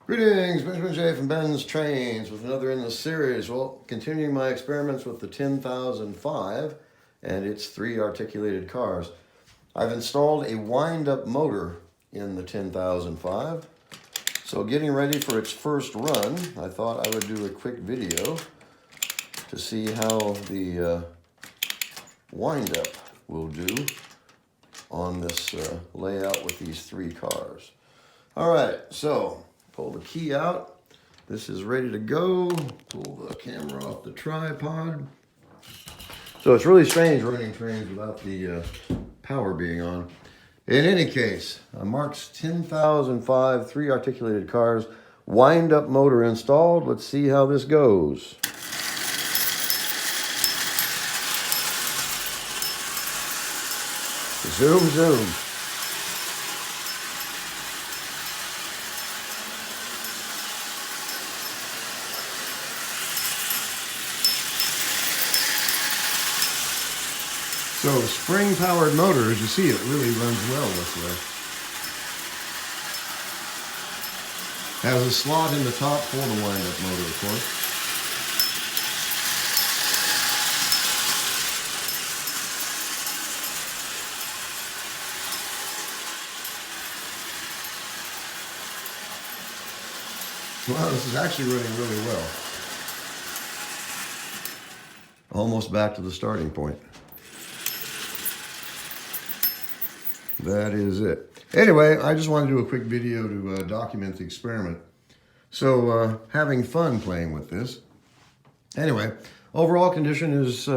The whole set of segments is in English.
Greetings, Benjamin J from BENZTRAINZ with another in the series. Well, continuing my experiments with the 10005 and its 3 articulated cars. I've installed a wind-up motor in the 10005. So getting ready for its first run, I thought I would do a quick video to see how the wind-up will do on this layout with these 3 cars. All right, so pull the key out. This is ready to go. Pull the camera off the tripod. So it's really strange running trains without the power being on. In any case, a Marx 10005, 3 articulated cars, wind-up motor installed. Let's see how this goes. Zoom, zoom. So spring-powered motor, as you see, it really runs well this way. Has a slot in the top for the wind-up motor, of course. Wow, this is actually running really well. Almost back to the starting point. That is it. Anyway, I just wanted to do a quick video to document the experiment. So, having fun playing with this. Anyway, overall condition is,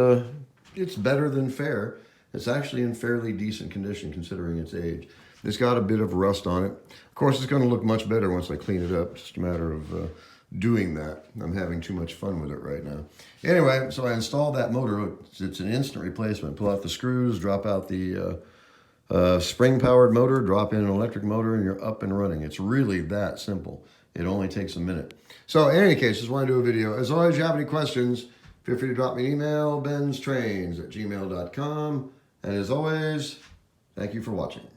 it's better than fair. It's actually in fairly decent condition considering its age. It's got a bit of rust on it. Of course, it's going to look much better once I clean it up. It's just a matter of doing that. I'm having too much fun with it right now. Anyway, so I installed that motor. It's an instant replacement. Pull out the screws, drop out the spring-powered motor, drop in an electric motor, and you're up and running. It's really that simple. It only takes a minute. So in any case, just want to do a video. As always, if you have any questions, feel free to drop me an email, benztrains@gmail.com. And as always, thank you for watching.